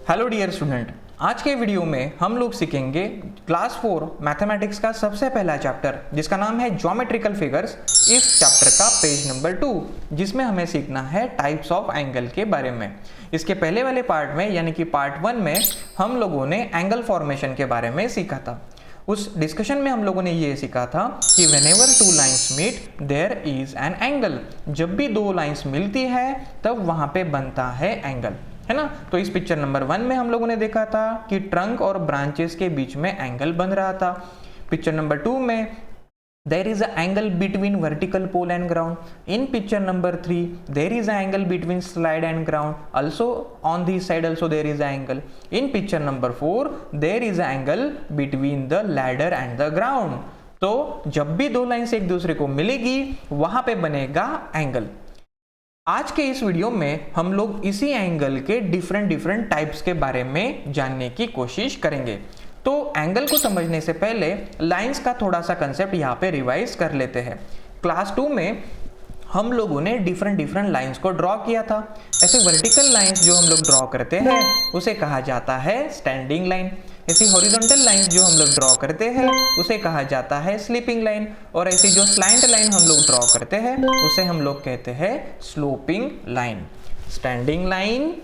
Hello dear student, आज के video में हम लोग सीखेंगे क्लास 4 मैथमेटिक्स का सबसे पहला चैप्टर जिसका नाम है ज्योमेट्रिकल फिगर्स। इस चैप्टर का पेज नंबर 2 जिसमें हमें सीखना है टाइप्स ऑफ एंगल के बारे में। इसके पहले वाले पार्ट में यानी कि पार्ट 1 में हम लोगों ने एंगल फॉर्मेशन के बारे में सीखा था। उस डिस्कशन में हम लोगों ने ये सीखा था कि whenever two lines meet there is an angle. जब भी दो लाइंस मिलती है तब वहां पे बनता है एंगल, है ना। तो इस पिक्चर नंबर 1 में हम लोगों ने देखा था कि ट्रंक और ब्रांचेस के बीच में एंगल बन रहा था। पिक्चर नंबर 2 में there is an angle between vertical pole and ground. In picture number 3 there is an angle between slide and ground. Also on this side also there is an angle. In picture number 4 there is an angle between the ladder and the ground. तो जब भी दो lines एक दूसरे को मिलेगी वहां पे बनेगा एंगल। आज के इस वीडियो में हम लोग इसी एंगल के डिफरेंट टाइप्स के बारे में जानने की कोशिश करेंगे। तो एंगल को समझने से पहले लाइंस का थोड़ा सा कंसेप्ट यहाँ पे रिवाइज कर लेते हैं। क्लास 2 में हम लोगों ने डिफरेंट लाइंस को ड्रॉ किया था। ऐसे वर्टिकल लाइंस जो हम लोग ड्रॉ करते हैं उसे कहा जाता है स्टैंडिंग लाइन। ऐसी हॉरिजॉन्टल लाइंस जो हम लोग ड्रॉ करते हैं उसे कहा जाता है स्लीपिंग लाइन। और ऐसी जो स्लैंट लाइन हम लोग ड्रॉ करते हैं उसे हम लोग कहते हैं sloping line. Standing line,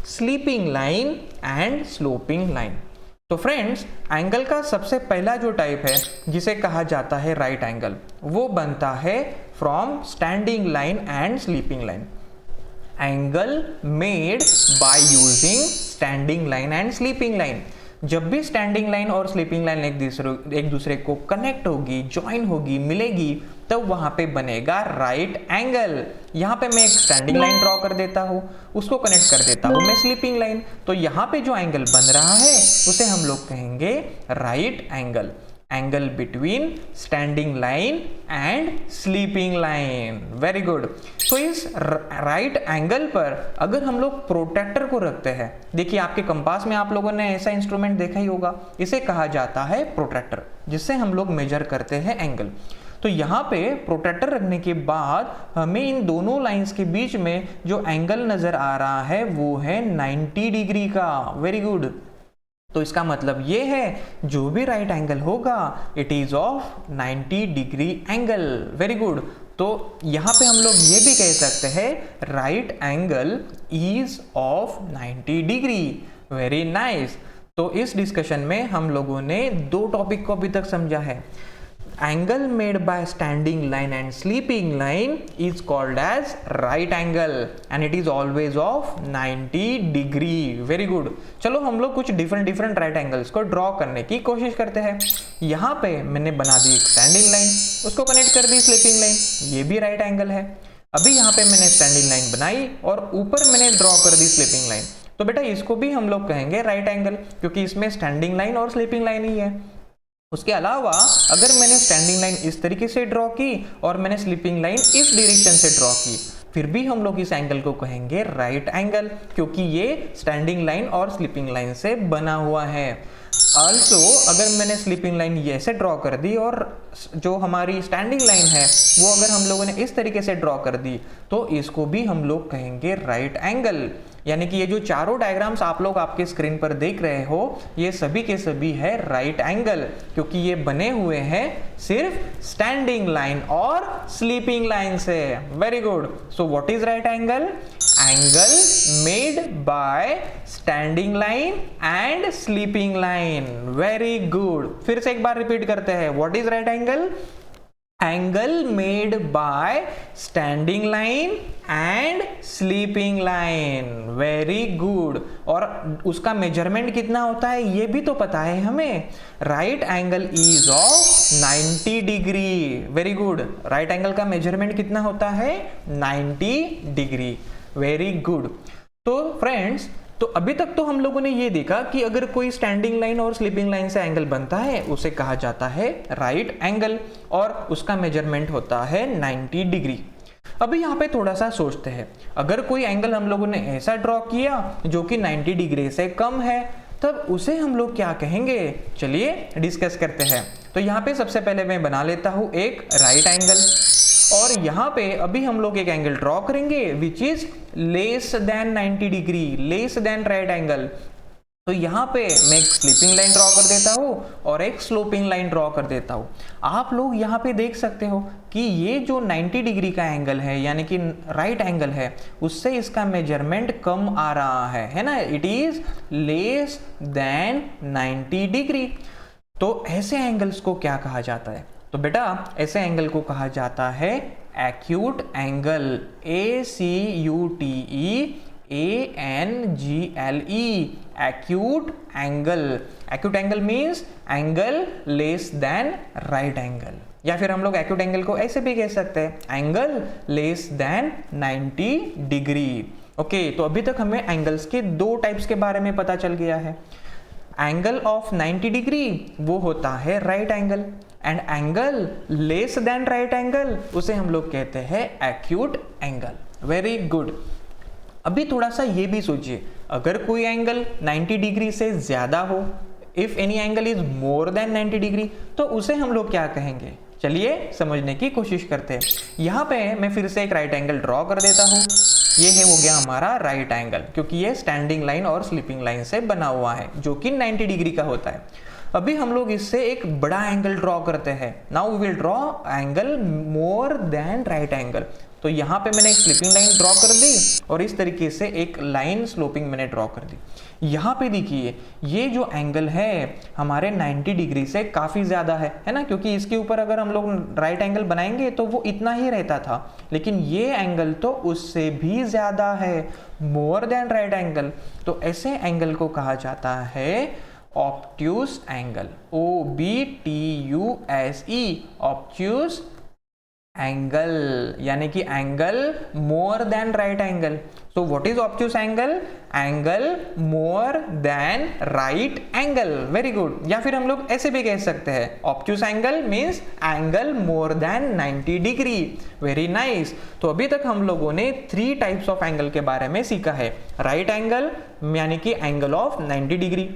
sleeping line and sloping line. तो फ्रेंड्स, एंगल का सबसे पहला जो टाइप है जिसे कहा जाता है राइट एंगल, वो बनता है from standing line and sleeping line. Angle made by using standing line and sleeping line. जब भी स्टैंडिंग लाइन और स्लीपिंग लाइन एक दूसरे को कनेक्ट होगी, ज्वाइन होगी, मिलेगी, तब वहां पे बनेगा राइट एंगल। यहां पे मैं एक स्टैंडिंग लाइन ड्रॉ कर देता हूं, उसको कनेक्ट कर देता हूं मैं स्लीपिंग लाइन, तो यहां पे जो एंगल बन रहा है उसे हम लोग कहेंगे right angle. Angle between standing line and sleeping line. Very good. तो इस राइट एंगल पर अगर हम लोग प्रोट्रैक्टर को रखते हैं, देखिए आपके कंपास में आप लोगों ने ऐसा इंस्ट्रूमेंट देखा ही होगा, इसे कहा जाता है प्रोट्रैक्टर, जिससे हम लोग मेजर करते हैं एंगल। तो यहाँ पे प्रोट्रैक्टर रखने के बाद हमें इन दोनों लाइंस के बीच में जो एंगल नजर आ रहा है वो है 90 डिग्री का। Very good. तो इसका मतलब ये है जो भी राइट एंगल होगा it is of 90 degree angle. Very good. तो यहां पे हम लोग ये भी कह सकते हैं right angle is of 90 degree. Very nice. तो इस डिस्कशन में हम लोगों ने दो टॉपिक को अभी तक समझा है। Angle made by standing line and sleeping line is called as right angle and it is always of 90 degree. Very good. चलो हम लोग कुछ डिफरेंट राइट एंगल्स को ड्रॉ करने की कोशिश करते हैं। यहाँ पे मैंने बना दी एक स्टैंडिंग लाइन, उसको कनेक्ट कर दी स्लीपिंग लाइन, ये भी राइट एंगल है। अभी यहाँ पे मैंने स्टैंडिंग लाइन बनाई और ऊपर मैंने ड्रॉ कर दी स्लीपिंग लाइन, तो बेटा इसको भी हम लोग कहेंगे राइट एंगल, क्योंकि इसमें स्टैंडिंग लाइन और स्लीपिंग लाइन ही है। उसके अलावा अगर मैंने स्टैंडिंग लाइन इस तरीके से ड्रॉ की और मैंने स्लीपिंग लाइन इस डायरेक्शन से ड्रॉ की, फिर भी हम लोग इस एंगल को कहेंगे राइट एंगल, क्योंकि ये स्टैंडिंग लाइन और स्लीपिंग लाइन से बना हुआ है। ऑल्सो अगर मैंने स्लीपिंग लाइन ये ऐसे ड्रॉ कर दी और जो हमारी स्टैंडिंग लाइन है वो अगर हम लोगों ने इस तरीके से ड्रॉ कर दी, तो इसको भी हम लोग कहेंगे राइट एंगल। यानी कि ये जो चारों डायग्राम्स आप लोग आपके स्क्रीन पर देख रहे हो ये सभी के सभी है राइट एंगल, क्योंकि ये बने हुए हैं सिर्फ स्टैंडिंग लाइन और स्लीपिंग लाइन से। Very good. So what is right angle? Angle made by standing line and sleeping line. Very good. फिर से एक बार रिपीट करते हैं। What is right angle? Angle made by standing line and sleeping line. Very good. और उसका measurement कितना होता है ये भी तो पता है हमें। Right angle is of 90 degree. Very good. Right angle का मेजरमेंट कितना होता है? 90 डिग्री। Very good. तो फ्रेंड्स, तो अभी तक तो हम लोगों ने ये देखा कि अगर कोई स्टैंडिंग लाइन और स्लीपिंग लाइन से एंगल बनता है उसे कहा जाता है राइट एंगल और उसका मेजरमेंट होता है 90 डिग्री। अभी यहाँ पे थोड़ा सा सोचते हैं, अगर कोई एंगल हम लोगों ने ऐसा ड्रॉ किया जो कि 90 डिग्री से कम है, तब उसे हम लोग क्या कहेंगे? चलिए डिस्कस करते हैं। तो यहाँ पे सबसे पहले मैं बना लेता हूँ एक राइट एंगल और यहाँ पे अभी हम लोग एक एंगल ड्रॉ करेंगे which is less than 90 degree, less than right angle. तो यहाँ पे मैं एक स्लीपिंग लाइन ड्रॉ कर देता हूँ और एक स्लोपिंग लाइन ड्रॉ कर देता हूँ। आप लोग यहाँ पे देख सकते हो कि ये जो 90 डिग्री का एंगल है यानी कि राइट एंगल है, उससे इसका मेजरमेंट कम आ रहा है ना, it is less than 90 degree. तो ऐसे एंगल्स को क्या कहा जाता है? तो बेटा ऐसे एंगल को कहा जाता है acute angle, ACUTEANGLE, acute angle. Acute angle means angle less then right angle, या फिर हम लोग एक्यूट एंगल को ऐसे भी कह सकते हैं angle less than 90 degree. Okay, तो अभी तक हमें एंगल्स के दो टाइप्स के बारे में पता चल गया है। एंगल ऑफ 90 डिग्री वो होता है right angle, and angle less then right angle उसे हम लोग कहते हैं एक्यूट एंगल। Very good. अभी थोड़ा सा ये भी सोचिए, अगर कोई एंगल 90 डिग्री से ज्यादा हो, if any angle is more than 90 degree, तो उसे हम लोग क्या कहेंगे? चलिए समझने की कोशिश करते हैं। यहाँ पे मैं फिर से एक राइट एंगल ड्रॉ कर देता हूँ। ये है हो गया हमारा राइट एंगल, क्योंकि ये स्टैंडिंग लाइन और स्लीपिंग लाइन से बना हुआ है जो कि 90 डिग्री का होता है। अभी हम लोग इससे एक बड़ा एंगल ड्रॉ करते हैं। Now we will draw angle more than right angle. तो यहाँ पे मैंने एक स्लीपिंग लाइन ड्रॉ कर दी और इस तरीके से एक लाइन स्लोपिंग मैंने ड्रॉ कर दी। यहाँ पे देखिए ये जो एंगल है हमारे 90 डिग्री से काफ़ी ज़्यादा है ना, क्योंकि इसके ऊपर अगर हम लोग राइट एंगल बनाएंगे तो वो इतना ही रहता था, लेकिन ये एंगल तो उससे भी ज़्यादा है, मोर देन राइट एंगल। तो ऐसे एंगल को कहा जाता है obtuse angle, OBTUSE, obtuse angle, यानी कि angle more than right angle. So what is obtuse angle? Angle more than right angle. Very good. या फिर हम लोग ऐसे भी कह सकते हैं obtuse angle means angle more than 90 degree. Very nice. तो अभी तक हम लोगों ने 3 टाइप्स ऑफ एंगल के बारे में सीखा है। राइट एंगल यानी कि angle of 90 degree,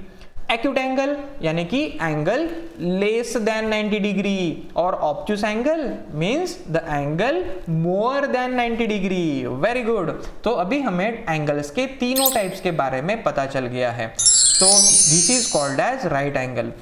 acute angle यानी कि एंगल लेस देन 90 डिग्री, और obtuse angle means the angle more than 90 degree. Very good. तो अभी हमें एंगल्स के तीनों टाइप्स के बारे में पता चल गया है। तो this is called as right angle.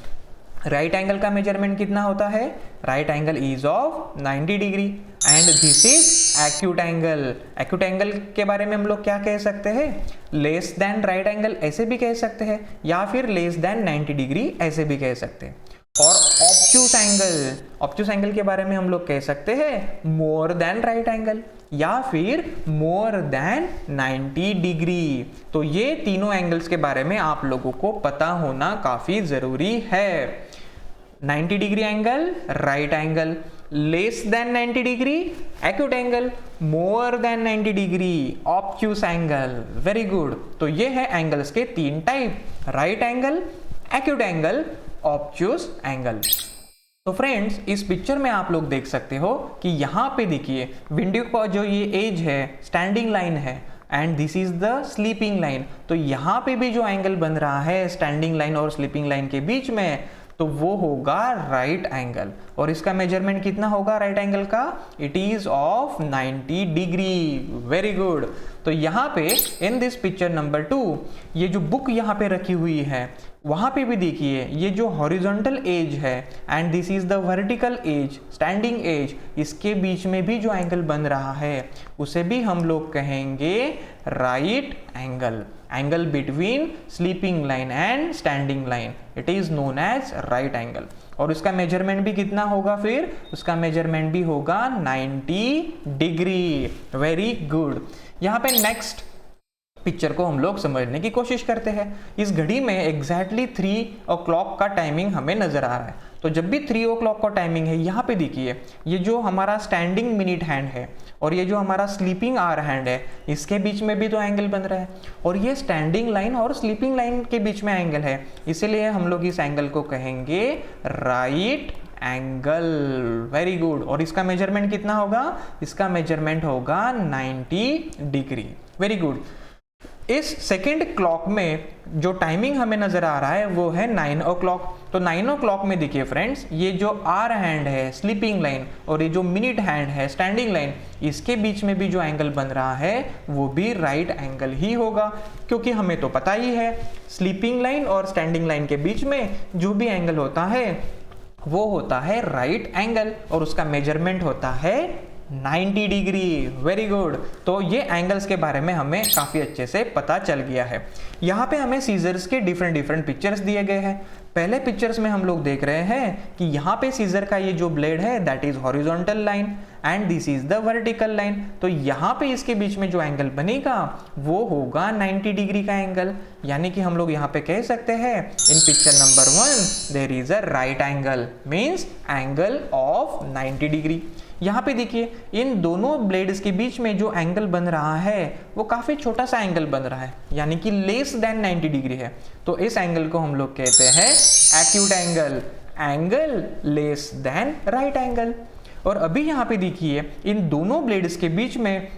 Right angle का मेजरमेंट कितना होता है? Right angle is of 90 degree and this is acute angle. Acute angle के बारे में हम लोग क्या कह सकते हैं? लेस देन राइट एंगल ऐसे भी कह सकते हैं, या फिर लेस देन 90 डिग्री ऐसे भी कह सकते हैं। और ऑब्ट्यूस एंगल, ऑब्ट्यूस एंगल के बारे में हम लोग कह सकते हैं मोर देन राइट एंगल या फिर मोर देन 90 डिग्री। तो ये तीनों एंगल्स के बारे में आप लोगों को पता होना काफी जरूरी है। 90 degree angle right angle, less than 90 degree acute angle, more than 90 degree obtuse angle. Very good. तो ये है एंगल्स के 3 type, right angle, acute angle, obtuse angle. तो फ्रेंड्स इस पिक्चर में आप लोग देख सकते हो कि यहाँ पे देखिए विंडो का जो ये एज है स्टैंडिंग लाइन है and this is the sleeping line. तो यहाँ पे भी जो एंगल बन रहा है स्टैंडिंग लाइन और स्लीपिंग लाइन के बीच में, तो वो होगा राइट एंगल। और इसका मेजरमेंट कितना होगा राइट एंगल का? It is of 90 degree. Very good. तो यहाँ पे इन दिस पिक्चर नंबर 2 ये जो बुक यहाँ पे रखी हुई है वहां पे भी देखिए ये जो हॉरिजॉन्टल एज है and this is the vertical edge standing edge, इसके बीच में भी जो एंगल बन रहा है उसे भी हम लोग कहेंगे right angle. Angle between sleeping line and standing line, it is known as right angle. और उसका मेजरमेंट भी कितना होगा? फिर उसका मेजरमेंट भी होगा 90 डिग्री। Very good. यहाँ पे नेक्स्ट पिक्चर को हम लोग समझने की कोशिश करते हैं। इस घड़ी में एग्जैक्टली 3 o'clock का टाइमिंग हमें नजर आ रहा है। तो जब भी 3 o'clock का टाइमिंग है, यहाँ पे देखिए ये जो हमारा स्टैंडिंग मिनट हैंड है और ये जो हमारा स्लीपिंग आवर हैंड है, इसके बीच में भी तो एंगल बन रहा है, और ये स्टैंडिंग लाइन और स्लीपिंग लाइन के बीच में एंगल है, इसीलिए हम लोग इस एंगल को कहेंगे राइट एंगल। Very good. और इसका मेजरमेंट कितना होगा? इसका मेजरमेंट होगा 90 डिग्री। Very good. इस सेकेंड क्लॉक में जो टाइमिंग हमें नजर आ रहा है वो है 9 o'clock। तो 9 o'clock में देखिए फ्रेंड्स, ये जो आर हैंड है स्लीपिंग लाइन और ये जो मिनट हैंड है स्टैंडिंग लाइन, इसके बीच में भी जो एंगल बन रहा है वो भी राइट एंगल ही होगा, क्योंकि हमें तो पता ही है स्लीपिंग लाइन और स्टैंडिंग लाइन के बीच में जो भी एंगल होता है वो होता है राइट एंगल और उसका मेजरमेंट होता है 90 डिग्री। Very good. तो ये एंगल्स के बारे में हमें काफ़ी अच्छे से पता चल गया है। यहाँ पे हमें सीजर्स के डिफरेंट पिक्चर्स दिए गए हैं। पहले पिक्चर्स में हम लोग देख रहे हैं कि यहाँ पे सीजर का ये जो ब्लेड है that is horizontal line and this is the vertical line. तो यहाँ पे इसके बीच में जो एंगल बनेगा वो होगा 90 डिग्री का एंगल, यानी कि हम लोग यहाँ पे कह सकते हैं in picture number 1 there is a right angle, means angle of 90 degree. यहाँ पे देखिए इन दोनों ब्लेड्स के बीच में जो एंगल बन रहा है वो काफ़ी छोटा सा एंगल बन रहा है, यानी कि लेस देन 90 डिग्री है। तो इस एंगल को हम लोग कहते हैं acute angle, angle less then right angle. और अभी यहाँ पे देखिए इन दोनों ब्लेड्स के बीच में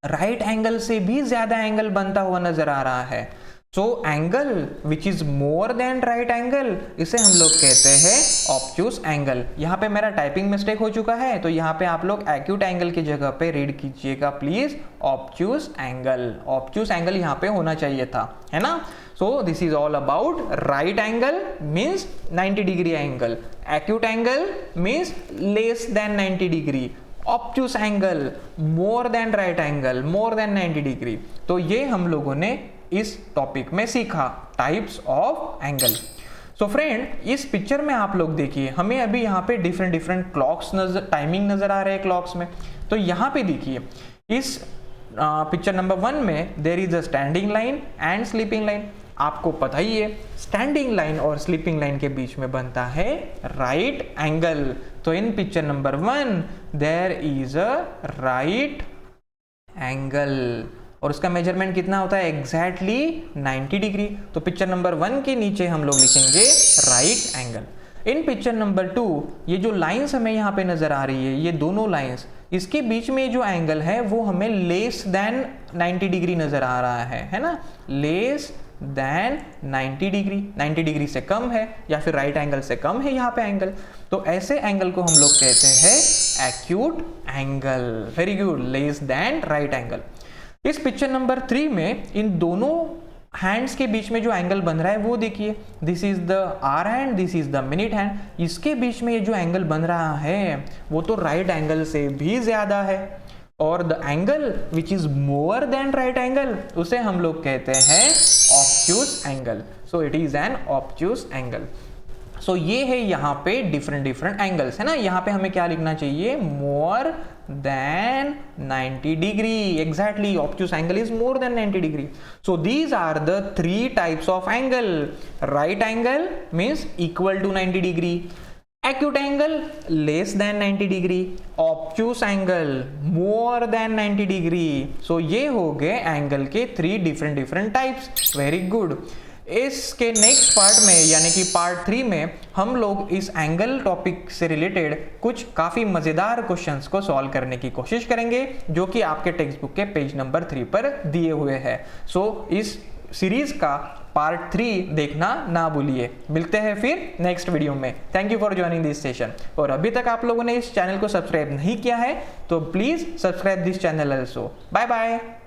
राइट एंगल से भी ज्यादा एंगल बनता हुआ नजर आ रहा है। So angle which is more than right angle, इसे हम लोग कहते हैं ऑब्ट्यूस एंगल। यहाँ पे मेरा टाइपिंग मिस्टेक हो चुका है, तो यहाँ पे आप लोग एक्यूट एंगल की जगह पे रीड कीजिएगा please obtuse angle. Obtuse angle यहाँ पे होना चाहिए था, है ना। So this is all about right angle means 90 degree angle, acute angle means less than 90 degree, obtuse angle more than right angle, more than 90 degree. तो ये हम लोगों ने इस टॉपिक में सीखा types of angle. So friend इस picture में आप लोग देखिए हमें अभी यहाँ पे डिफरेंट क्लॉक्स टाइमिंग नजर आ रहे हैं क्लॉक्स में। तो यहाँ पे देखिए इस पिक्चर नंबर 1 में there is a standing line and sleeping line. आपको पता ही है स्टैंडिंग लाइन और स्लीपिंग लाइन के बीच में बनता है राइट एंगल। तो in picture number 1 there is a right angle और उसका मेजरमेंट कितना होता है एग्जैक्टली 90 डिग्री। तो पिक्चर नंबर 1 के नीचे हम लोग लिखेंगे right angle. In picture number 2 ये जो लाइंस हमें यहाँ पे नजर आ रही है, ये दोनों लाइंस, इसके बीच में जो एंगल है वो हमें लेस देन 90 डिग्री नजर आ रहा है ना, लेस देन 90 डिग्री, 90 डिग्री से कम है या फिर राइट एंगल से कम है यहाँ पे एंगल। तो ऐसे एंगल को हम लोग कहते हैं acute angle. Very good, less than right angle. इस पिक्चर नंबर 3 में इन दोनों हैंड्स के बीच में जो एंगल बन रहा है वो देखिए, this is the hour hand, this is the minute hand. इसके बीच में ये जो एंगल बन रहा है वो तो राइट एंगल से भी ज्यादा है और the angle which is more than right angle उसे हम लोग कहते हैं obtuse angle. So it is an obtuse angle. So ये है यहाँ पे डिफरेंट एंगल्स, है ना। यहाँ पे हमें क्या लिखना चाहिए, more than 90 degree. Exactly, obtuse angle is more than 90 degree. So these are the 3 types of angle. Right angle means equal to 90 degree, acute angle less than 90 degree, obtuse angle more than 90 degree. So ये हो गए angle के 3 different types. Very good. इसके next part में यानी कि part 3 में हम लोग इस एंगल टॉपिक से रिलेटेड कुछ काफ़ी मज़ेदार क्वेश्चंस को सॉल्व करने की कोशिश करेंगे जो कि आपके टेक्स्ट बुक के पेज नंबर 3 पर दिए हुए हैं। सो इस सीरीज का पार्ट 3 देखना ना भूलिए। मिलते हैं फिर नेक्स्ट वीडियो में। Thank you for joining this session. और अभी तक आप लोगों ने इस चैनल को सब्सक्राइब नहीं किया है तो please subscribe this channel also. Bye bye.